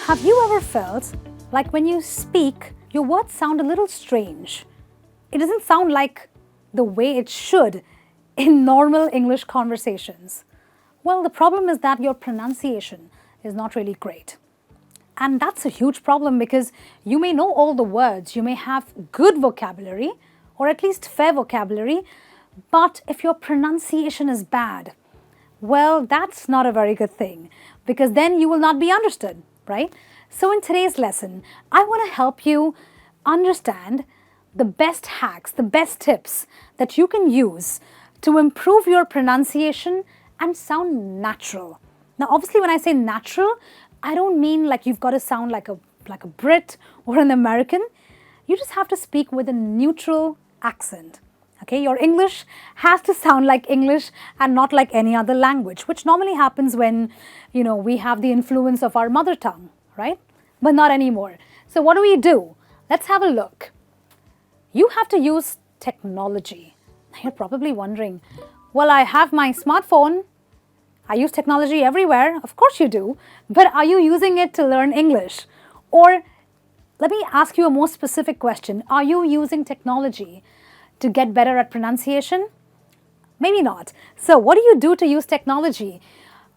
Have you ever felt like when you speak, your words sound a little strange? It doesn't sound like the way it should in normal English conversations. Well, the problem is that your pronunciation is not really great. And that's a huge problem because you may know all the words, you may have good vocabulary, or at least fair vocabulary, but if your pronunciation is bad, well, that's not a very good thing because then you will not be understood, right? So in today's lesson, I want to help you understand the best hacks, the best tips that you can use to improve your pronunciation and sound natural. Now, obviously, when I say natural, I don't mean like you've got to sound like a Brit or an American. You just have to speak with a neutral accent. Okay, your English has to sound like English and not like any other language, which normally happens when, we have the influence of our mother tongue, right? But not anymore. So what do? Let's have a look. You have to use technology. You're probably wondering, well, I have my smartphone. I use technology everywhere. Of course you do. But are you using it to learn English? Or let me ask you a more specific question. Are you using technology to get better at pronunciation? Maybe not. So what do you do to use technology?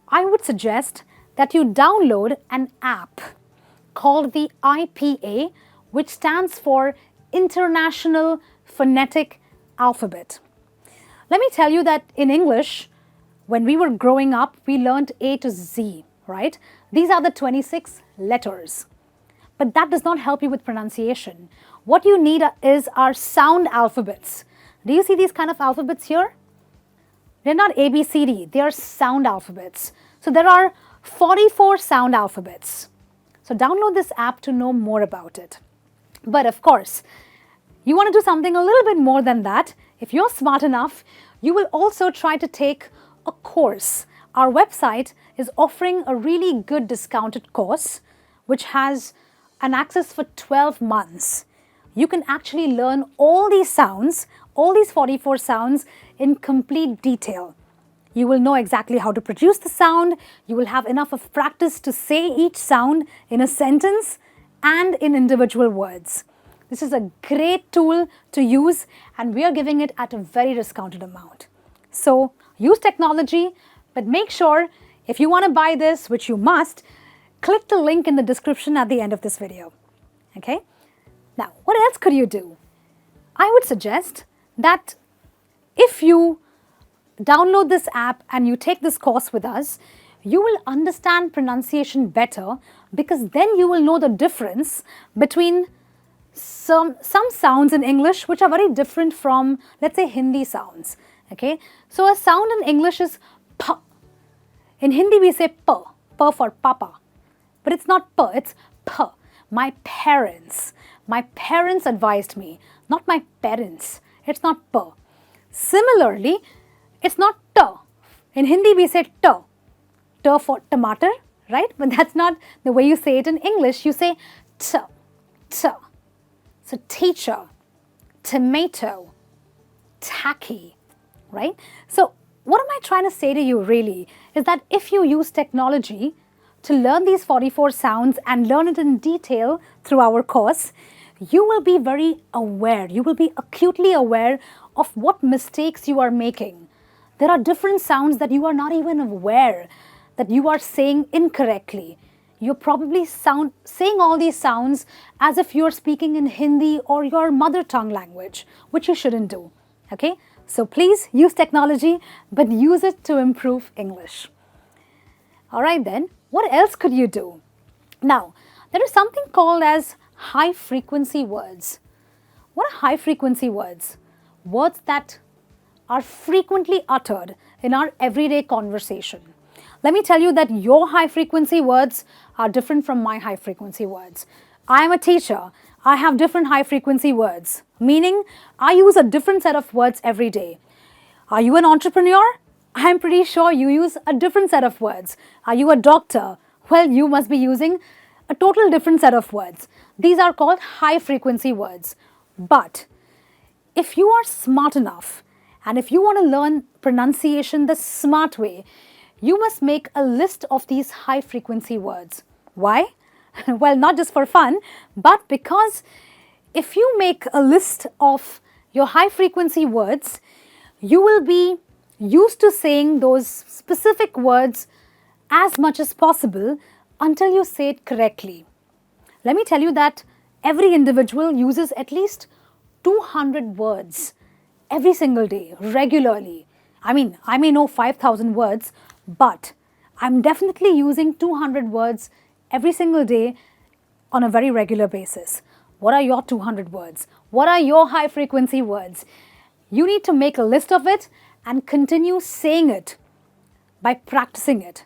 I would suggest that you download an app called the IPA, which stands for International Phonetic Alphabet. Let me tell you that in English, when we were growing up, we learned A to Z, right? These are the 26 letters. But that does not help you with pronunciation. What you need is our sound alphabets. Do you see these kind of alphabets here? They're not A, B, C, D. They are sound alphabets. So there are 44 sound alphabets. So download this app to know more about it. But of course, you want to do something a little bit more than that. If you're smart enough, you will also try to take a course. Our website is offering a really good discounted course, which has an access for 12 months. You can actually learn all these sounds, all these 44 sounds in complete detail. You will know exactly how to produce the sound. You will have enough of practice to say each sound in a sentence and in individual words. This is a great tool to use and we are giving it at a very discounted amount. So use technology, but make sure if you want to buy this, which you must, click the link in the description at the end of this video. Okay? Now, what else could you do? I would suggest that if you download this app and you take this course with us, you will understand pronunciation better because then you will know the difference between some sounds in English which are very different from, let's say, Hindi sounds. Okay? So a sound in English is p. In Hindi we say p for papa. But it's not p, it's p. My parents advised me, not my parents. It's not p. Similarly, it's not t. In Hindi we say t. T for tomato, right? But that's not the way you say it in English. You say t. T. So teacher, tomato, tacky, right? So what am I trying to say to you really is that if you use technology to learn these 44 sounds and learn it in detail through our course, you will be very aware. You will be acutely aware of what mistakes you are making. There are different sounds that you are not even aware that you are saying incorrectly. You're probably saying all these sounds as if you're speaking in Hindi or your mother tongue language, which you shouldn't do. Okay? So please use technology, but use it to improve English. All right then, what else could you do? Now, there is something called as high frequency words. What are high frequency words? Words that are frequently uttered in our everyday conversation. Let me tell you that your high frequency words are different from my high frequency words. I am a teacher. I have different high frequency words, meaning I use a different set of words every day. Are you an entrepreneur? I'm pretty sure you use a different set of words. Are you a doctor? Well, you must be using a total different set of words. These are called high frequency words. But if you are smart enough and if you want to learn pronunciation the smart way, you must make a list of these high frequency words. Why? Well, not just for fun, but because if you make a list of your high frequency words, you will be used to saying those specific words as much as possible until you say it correctly. Let me tell you that every individual uses at least 200 words every single day, regularly. I mean, I may know 5,000 words, but I'm definitely using 200 words every single day on a very regular basis. What are your 200 words? What are your high frequency words? You need to make a list of it and continue saying it by practicing it.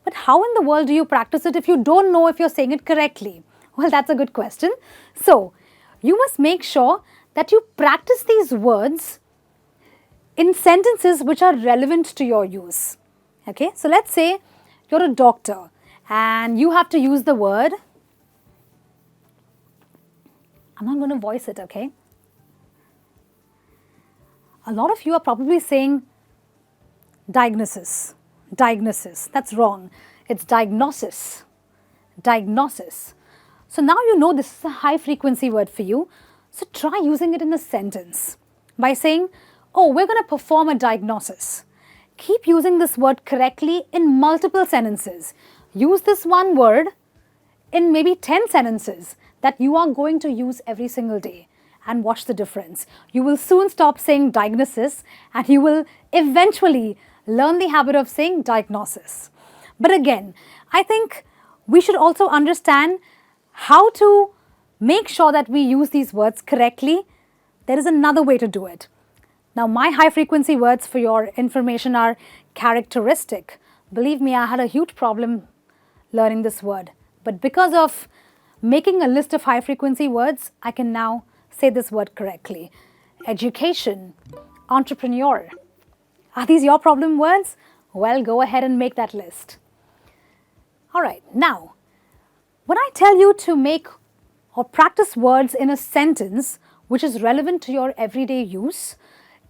But how in the world do you practice it if you don't know if you're saying it correctly? Well, that's a good question. So, you must make sure that you practice these words in sentences which are relevant to your use. Okay, so let's say you're a doctor and you have to use the word, I'm not going to voice it, okay? A lot of you are probably saying diagnosis. Diagnosis. That's wrong. It's diagnosis. Diagnosis. So now you know this is a high frequency word for you. So try using it in a sentence by saying, oh, we're going to perform a diagnosis. Keep using this word correctly in multiple sentences. Use this one word in maybe 10 sentences that you are going to use every single day, and watch the difference. You will soon stop saying diagnosis and you will eventually learn the habit of saying diagnosis. But again, I think we should also understand how to make sure that we use these words correctly. There is another way to do it. Now, my high frequency words for your information are characteristic. Believe me, I had a huge problem learning this word. But because of making a list of high frequency words, I can now say this word correctly. Education, entrepreneur. Are these your problem words? Well, go ahead and make that list. All right, now, when I tell you to make or practice words in a sentence which is relevant to your everyday use,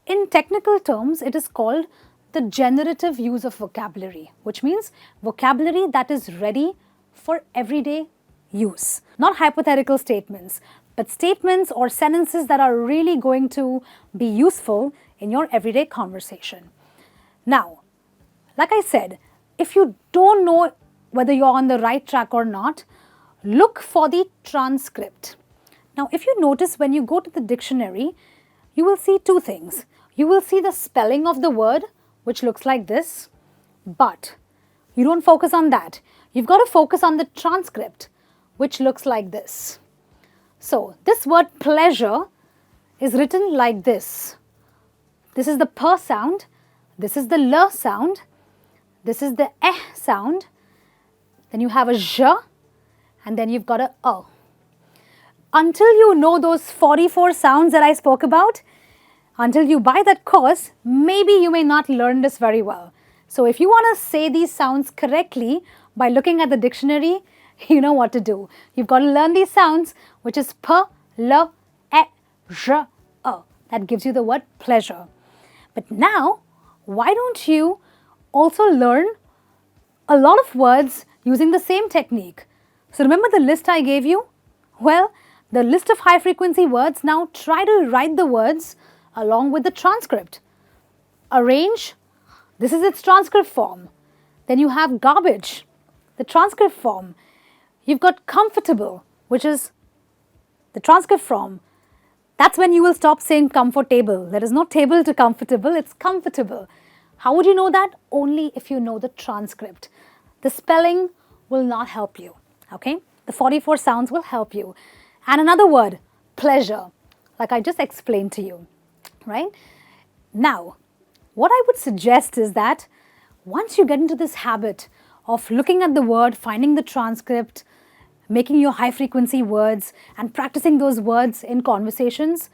in technical terms, it is called the generative use of vocabulary, which means vocabulary that is ready for everyday use. Not hypothetical statements, but statements or sentences that are really going to be useful in your everyday conversation. Now, like I said, if you don't know whether you're on the right track or not, look for the transcript. Now, if you notice when you go to the dictionary, you will see two things. You will see the spelling of the word, which looks like this, but you don't focus on that. You've got to focus on the transcript, which looks like this. So, this word pleasure is written like this. This is the p sound, this is the l sound, this is the eh sound, then you have a j, and then you've got a a. Until you know those 44 sounds that I spoke about, until you buy that course, maybe you may not learn this very well. So if you want to say these sounds correctly by looking at the dictionary, you know what to do. You've got to learn these sounds, which is p, l, e, j, a. That gives you the word pleasure. But now, why don't you also learn a lot of words using the same technique? So remember the list I gave you? Well, the list of high frequency words, now try to write the words along with the transcript. Arrange, this is its transcript form. Then you have garbage, the transcript form. You've got comfortable, which is the transcript form. That's when you will stop saying comfortable. There is no table to comfortable, it's comfortable. How would you know that? Only if you know the transcript. The spelling will not help you, okay? The 44 sounds will help you. And another word, pleasure, like I just explained to you, right? Now, what I would suggest is that once you get into this habit of looking at the word, finding the transcript, making your high frequency words and practicing those words in conversations,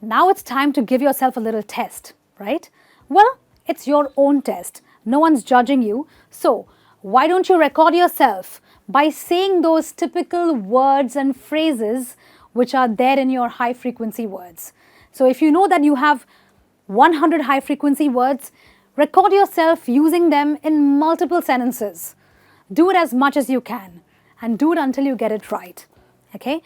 now it's time to give yourself a little test, right? Well, it's your own test. No one's judging you. So why don't you record yourself by saying those typical words and phrases which are there in your high frequency words. So if you know that you have 100 high frequency words, record yourself using them in multiple sentences. Do it as much as you can. and do it until you get it right. Okay?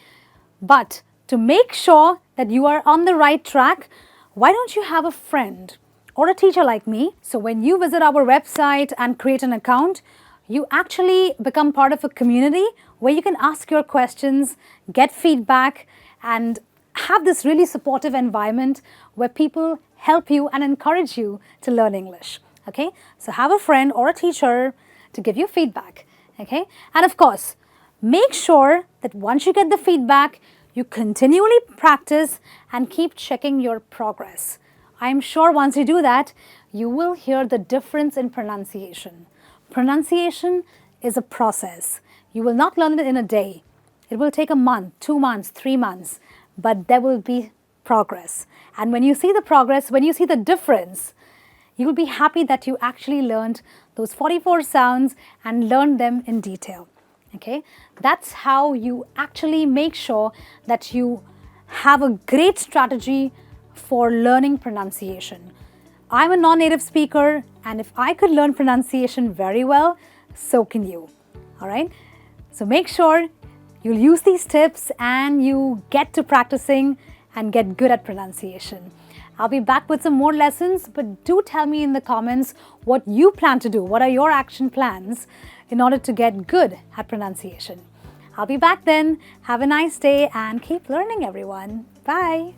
But to make sure that you are on the right track, why don't you have a friend or a teacher like me? So when you visit our website and create an account, you actually become part of a community where you can ask your questions, get feedback, and have this really supportive environment where people help you and encourage you to learn English. Okay? So have a friend or a teacher to give you feedback. Okay? And of course, make sure that once you get the feedback, you continually practice and keep checking your progress. I'm sure once you do that, you will hear the difference in pronunciation. Pronunciation is a process. You will not learn it in a day. It will take a month, 2 months, 3 months, but there will be progress. And when you see the progress, when you see the difference, you will be happy that you actually learned those 44 sounds and learned them in detail. Okay? That's how you actually make sure that you have a great strategy for learning pronunciation. I'm a non-native speaker, and if I could learn pronunciation very well, so can you. All right? So make sure you'll use these tips and you get to practicing and get good at pronunciation. I'll be back with some more lessons, but do tell me in the comments what you plan to do. What are your action plans in order to get good at pronunciation? I'll be back then. Have a nice day and keep learning, everyone. Bye.